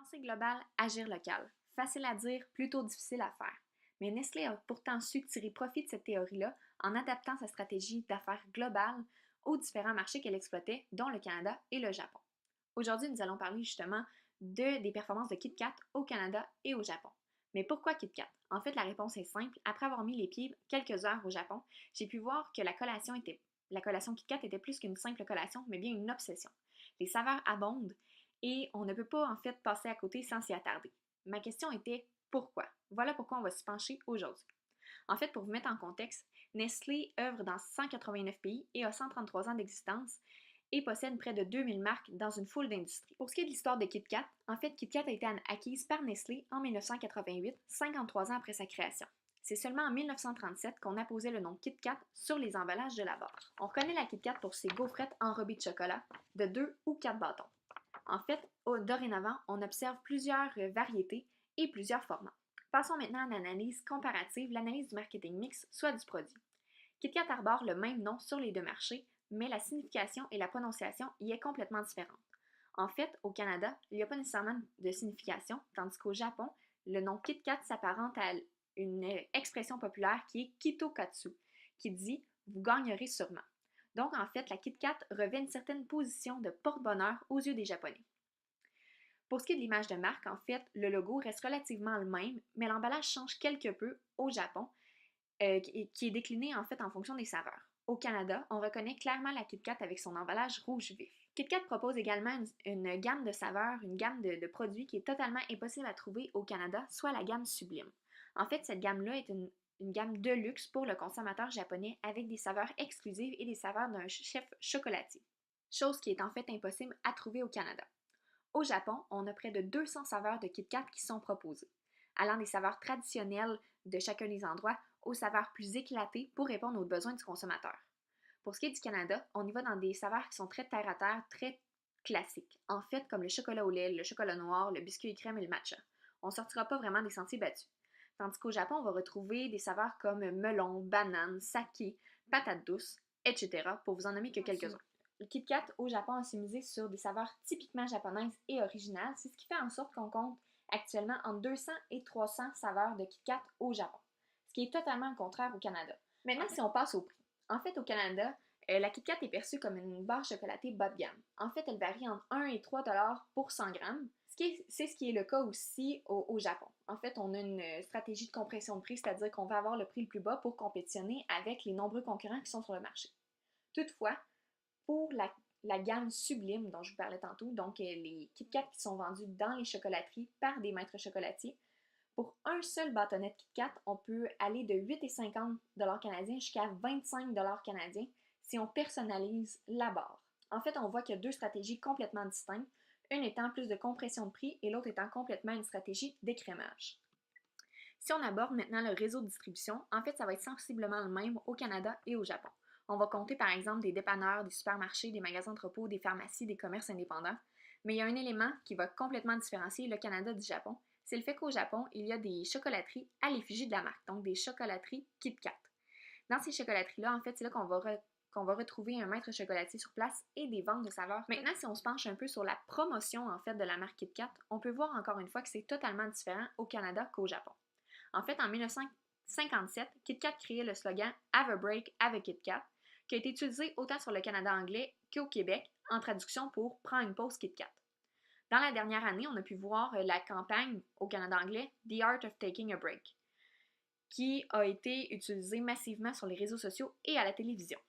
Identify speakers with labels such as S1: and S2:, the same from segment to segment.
S1: Penser global, agir local. Facile à dire, plutôt difficile à faire. Mais Nestlé a pourtant su tirer profit de cette théorie-là en adaptant sa stratégie d'affaires globale aux différents marchés qu'elle exploitait, dont le Canada et le Japon. Aujourd'hui, nous allons parler justement des performances de KitKat au Canada et au Japon. Mais pourquoi KitKat? En fait, la réponse est simple. Après avoir mis les pieds quelques heures au Japon, j'ai pu voir que la collation KitKat était plus qu'une simple collation, mais bien une obsession. Les saveurs abondent et on ne peut pas en fait passer à côté sans s'y attarder. Ma question était pourquoi? Voilà pourquoi on va s'y pencher aujourd'hui. En fait, pour vous mettre en contexte, Nestlé œuvre dans 189 pays et a 133 ans d'existence et possède près de 2000 marques dans une foule d'industries. Pour ce qui est de l'histoire de KitKat, en fait, KitKat a été acquise par Nestlé en 1988, 53 ans après sa création. C'est seulement en 1937 qu'on a posé le nom KitKat sur les emballages de la barre. On reconnaît la KitKat pour ses gaufrettes enrobées de chocolat de 2 ou 4 bâtons. En fait, dorénavant, on observe plusieurs variétés et plusieurs formats. Passons maintenant à l'analyse comparative, l'analyse du marketing mix, soit du produit. KitKat arbore le même nom sur les deux marchés, mais la signification et la prononciation y est complètement différente. En fait, au Canada, il n'y a pas nécessairement de signification, tandis qu'au Japon, le nom KitKat s'apparente à une expression populaire qui est Kitokatsu, qui dit « vous gagnerez sûrement ». Donc, en fait, la KitKat revêt une certaine position de porte-bonheur aux yeux des Japonais. Pour ce qui est de l'image de marque, en fait, le logo reste relativement le même, mais l'emballage change quelque peu au Japon, qui est décliné en fait en fonction des saveurs. Au Canada, on reconnaît clairement la KitKat avec son emballage rouge vif. KitKat propose également une gamme de saveurs, une gamme de produits qui est totalement impossible à trouver au Canada, soit la gamme Sublime. En fait, cette gamme-là est une gamme de luxe pour le consommateur japonais avec des saveurs exclusives et des saveurs d'un chef chocolatier, chose qui est en fait impossible à trouver au Canada. Au Japon, on a près de 200 saveurs de KitKat qui sont proposées, allant des saveurs traditionnelles de chacun des endroits aux saveurs plus éclatées pour répondre aux besoins du consommateur. Pour ce qui est du Canada, on y va dans des saveurs qui sont très terre-à-terre, très classiques, en fait comme le chocolat au lait, le chocolat noir, le biscuit et crème et le matcha. On ne sortira pas vraiment des sentiers battus. Tandis qu'au Japon, on va retrouver des saveurs comme melon, banane, saké, patate douce, etc. pour vous en nommer que quelques-uns. Le KitKat au Japon a s'est misé sur des saveurs typiquement japonaises et originales. C'est ce qui fait en sorte qu'on compte actuellement entre 200 et 300 saveurs de KitKat au Japon, ce qui est totalement le contraire au Canada. Maintenant, si on passe au prix. En fait, au Canada, la KitKat est perçue comme une barre chocolatée bas de gamme. En fait, elle varie entre 1 et 3 pour 100 grammes. C'est ce qui est le cas aussi au Japon. En fait, on a une stratégie de compression de prix, c'est-à-dire qu'on va avoir le prix le plus bas pour compétitionner avec les nombreux concurrents qui sont sur le marché. Toutefois, pour la gamme Sublime dont je vous parlais tantôt, donc les KitKat qui sont vendus dans les chocolateries par des maîtres chocolatiers, pour un seul bâtonnet de KitKat, on peut aller de 8,50 canadiens jusqu'à 25 canadiens si on personnalise la barre. En fait, on voit qu'il y a deux stratégies complètement distinctes, une étant plus de compression de prix et l'autre étant complètement une stratégie d'écrémage. Si on aborde maintenant le réseau de distribution, en fait, ça va être sensiblement le même au Canada et au Japon. On va compter par exemple des dépanneurs, des supermarchés, des magasins d'entrepôt, des pharmacies, des commerces indépendants. Mais il y a un élément qui va complètement différencier le Canada du Japon, c'est le fait qu'au Japon, il y a des chocolateries à l'effigie de la marque, donc des chocolateries KitKat. Dans ces chocolateries-là, en fait, c'est là qu'on va retrouver un maître chocolatier sur place et des ventes de saveurs. Maintenant, si on se penche un peu sur la promotion en fait de la marque KitKat, on peut voir encore une fois que c'est totalement différent au Canada qu'au Japon. En fait, en 1957, KitKat créait le slogan Have a break, have a KitKat, qui a été utilisé autant sur le Canada anglais qu'au Québec, en traduction pour Prends une pause KitKat. Dans la dernière année, on a pu voir la campagne au Canada anglais The Art of Taking a Break, qui a été utilisée massivement sur les réseaux sociaux et à la télévision.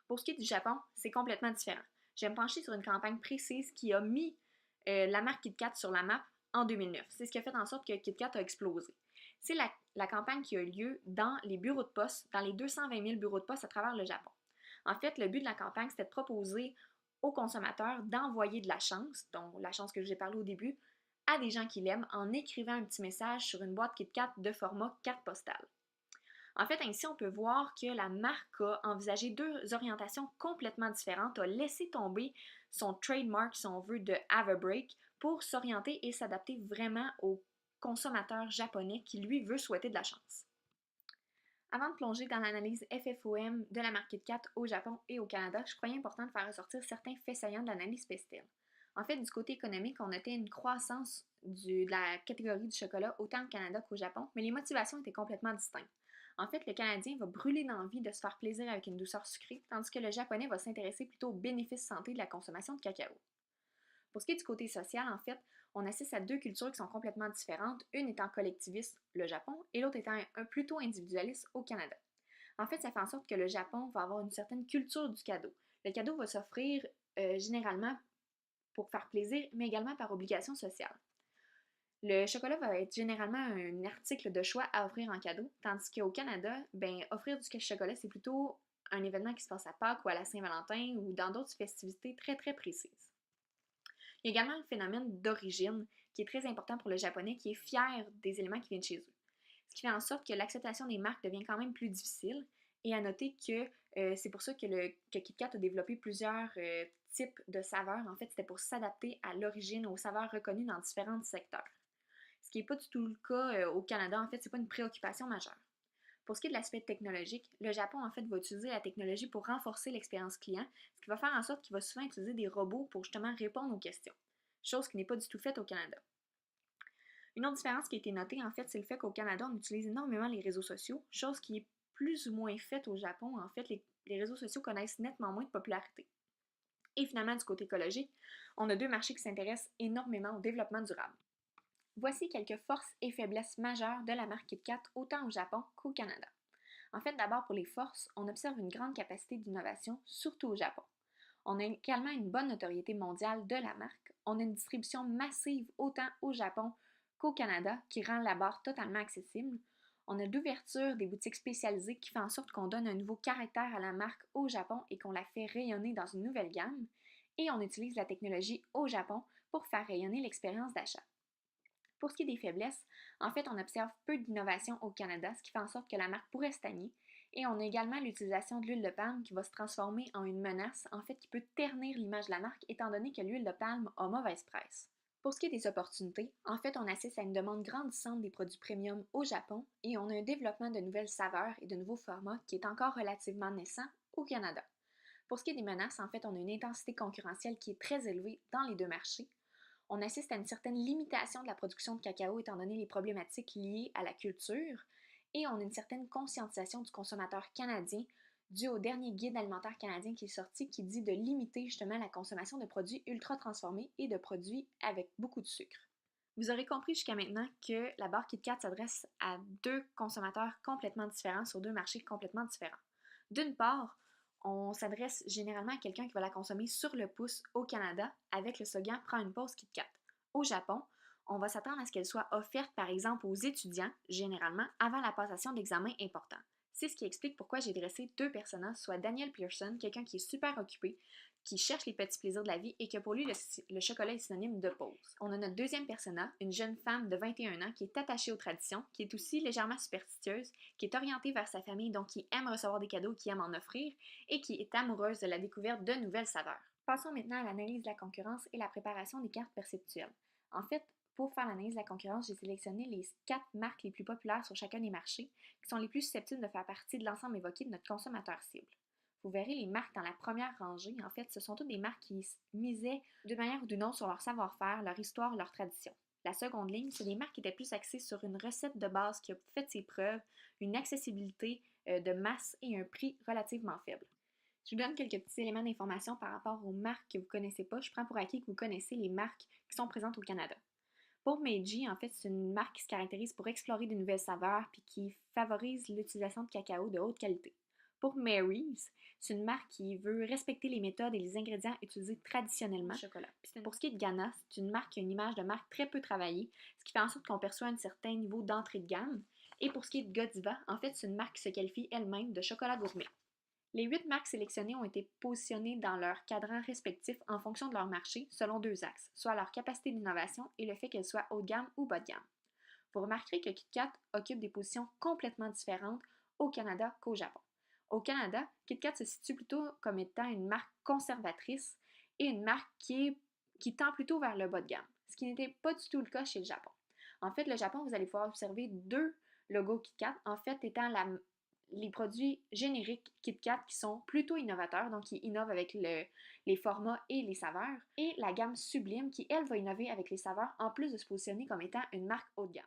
S1: Pour ce qui est du Japon, c'est complètement différent. Je vais me pencher sur une campagne précise qui a mis la marque KitKat sur la map en 2009. C'est ce qui a fait en sorte que KitKat a explosé. C'est la campagne qui a eu lieu dans les bureaux de poste, dans les 220 000 bureaux de poste à travers le Japon. En fait, le but de la campagne, c'était de proposer aux consommateurs d'envoyer de la chance, dont la chance que je vous ai parlé au début, à des gens qui l'aiment en écrivant un petit message sur une boîte KitKat de format carte postale. En fait, ainsi, on peut voir que la marque a envisagé deux orientations complètement différentes, a laissé tomber son trademark, si on veut, de Have a Break pour s'orienter et s'adapter vraiment au consommateur japonais qui, lui, veut souhaiter de la chance. Avant de plonger dans l'analyse FFOM de la marque KitKat au Japon et au Canada, je croyais important de faire ressortir certains faits saillants de l'analyse Pestel. En fait, du côté économique, on notait une croissance de la catégorie du chocolat autant au Canada qu'au Japon, mais les motivations étaient complètement distinctes. En fait, le Canadien va brûler d'envie de se faire plaisir avec une douceur sucrée, tandis que le Japonais va s'intéresser plutôt aux bénéfices santé de la consommation de cacao. Pour ce qui est du côté social, en fait, on assiste à deux cultures qui sont complètement différentes, une étant collectiviste, le Japon, et l'autre étant un plutôt individualiste au Canada. En fait, ça fait en sorte que le Japon va avoir une certaine culture du cadeau. Le cadeau va s'offrir généralement pour faire plaisir, mais également par obligation sociale. Le chocolat va être généralement un article de choix à offrir en cadeau, tandis qu'au Canada, ben, offrir du chocolat, c'est plutôt un événement qui se passe à Pâques ou à la Saint-Valentin ou dans d'autres festivités très très précises. Il y a également le phénomène d'origine qui est très important pour le japonais qui est fier des éléments qui viennent de chez eux. Ce qui fait en sorte que l'acceptation des marques devient quand même plus difficile et à noter que c'est pour ça que KitKat a développé plusieurs types de saveurs. En fait, c'était pour s'adapter à l'origine, aux saveurs reconnues dans différents secteurs. Ce qui n'est pas du tout le cas au Canada, en fait, c'est pas une préoccupation majeure. Pour ce qui est de l'aspect technologique, le Japon en fait va utiliser la technologie pour renforcer l'expérience client, ce qui va faire en sorte qu'il va souvent utiliser des robots pour justement répondre aux questions, chose qui n'est pas du tout faite au Canada. Une autre différence qui a été notée en fait, c'est le fait qu'au Canada, on utilise énormément les réseaux sociaux, chose qui est plus ou moins faite au Japon. En fait, les réseaux sociaux connaissent nettement moins de popularité. Et finalement, du côté écologique, on a deux marchés qui s'intéressent énormément au développement durable. Voici quelques forces et faiblesses majeures de la marque KitKat autant au Japon qu'au Canada. En fait, d'abord pour les forces, on observe une grande capacité d'innovation, surtout au Japon. On a également une bonne notoriété mondiale de la marque. On a une distribution massive autant au Japon qu'au Canada qui rend la barre totalement accessible. On a l'ouverture des boutiques spécialisées qui fait en sorte qu'on donne un nouveau caractère à la marque au Japon et qu'on la fait rayonner dans une nouvelle gamme. Et on utilise la technologie au Japon pour faire rayonner l'expérience d'achat. Pour ce qui est des faiblesses, en fait, on observe peu d'innovation au Canada, ce qui fait en sorte que la marque pourrait stagner. Et on a également l'utilisation de l'huile de palme qui va se transformer en une menace, en fait, qui peut ternir l'image de la marque, étant donné que l'huile de palme a mauvaise presse. Pour ce qui est des opportunités, en fait, on assiste à une demande grandissante des produits premium au Japon et on a un développement de nouvelles saveurs et de nouveaux formats qui est encore relativement naissant au Canada. Pour ce qui est des menaces, en fait, on a une intensité concurrentielle qui est très élevée dans les deux marchés. On assiste à une certaine limitation de la production de cacao étant donné les problématiques liées à la culture et on a une certaine conscientisation du consommateur canadien dû au dernier guide alimentaire canadien qui est sorti qui dit de limiter justement la consommation de produits ultra transformés et de produits avec beaucoup de sucre. Vous aurez compris jusqu'à maintenant que la barre KitKat s'adresse à deux consommateurs complètement différents sur deux marchés complètement différents. D'une part, on s'adresse généralement à quelqu'un qui va la consommer sur le pouce au Canada avec le slogan Prends une pause KitKat. Au Japon, on va s'attendre à ce qu'elle soit offerte par exemple aux étudiants, généralement, avant la passation d'examens importants. C'est ce qui explique pourquoi j'ai dressé deux personnages, soit Daniel Pearson, quelqu'un qui est super occupé, qui cherche les petits plaisirs de la vie et que pour lui, le chocolat est synonyme de pause. On a notre deuxième persona, une jeune femme de 21 ans qui est attachée aux traditions, qui est aussi légèrement superstitieuse, qui est orientée vers sa famille, donc qui aime recevoir des cadeaux, qui aime en offrir et qui est amoureuse de la découverte de nouvelles saveurs. Passons maintenant à l'analyse de la concurrence et la préparation des cartes perceptuelles. En fait, pour faire l'analyse de la concurrence, j'ai sélectionné les 4 marques les plus populaires sur chacun des marchés, qui sont les plus susceptibles de faire partie de l'ensemble évoqué de notre consommateur cible. Vous verrez les marques dans la première rangée. En fait, ce sont toutes des marques qui misaient d'une manière ou d'une autre sur leur savoir-faire, leur histoire, leur tradition. La seconde ligne, c'est des marques qui étaient plus axées sur une recette de base qui a fait ses preuves, une accessibilité de masse et un prix relativement faible. Je vous donne quelques petits éléments d'information par rapport aux marques que vous ne connaissez pas. Je prends pour acquis que vous connaissez les marques qui sont présentes au Canada. Pour Meiji, en fait, c'est une marque qui se caractérise pour explorer de nouvelles saveurs puis qui favorise l'utilisation de cacao de haute qualité. Pour Mary's, c'est une marque qui veut respecter les méthodes et les ingrédients utilisés traditionnellement au chocolat. Pour ce qui est de Ghana, c'est une marque qui a une image de marque très peu travaillée, ce qui fait en sorte qu'on perçoit un certain niveau d'entrée de gamme. Et pour ce qui est de Godiva, en fait, c'est une marque qui se qualifie elle-même de chocolat gourmet. Les 8 marques sélectionnées ont été positionnées dans leurs cadrans respectifs en fonction de leur marché selon deux axes, soit leur capacité d'innovation et le fait qu'elles soient haut de gamme ou bas de gamme. Vous remarquerez que KitKat occupe des positions complètement différentes au Canada qu'au Japon. Au Canada, KitKat se situe plutôt comme étant une marque conservatrice et une marque qui tend plutôt vers le bas de gamme, ce qui n'était pas du tout le cas chez le Japon. En fait, le Japon, vous allez pouvoir observer deux logos KitKat, en fait étant les produits génériques KitKat qui sont plutôt innovateurs, donc qui innovent avec les formats et les saveurs, et la gamme Sublime qui, elle, va innover avec les saveurs en plus de se positionner comme étant une marque haut de gamme.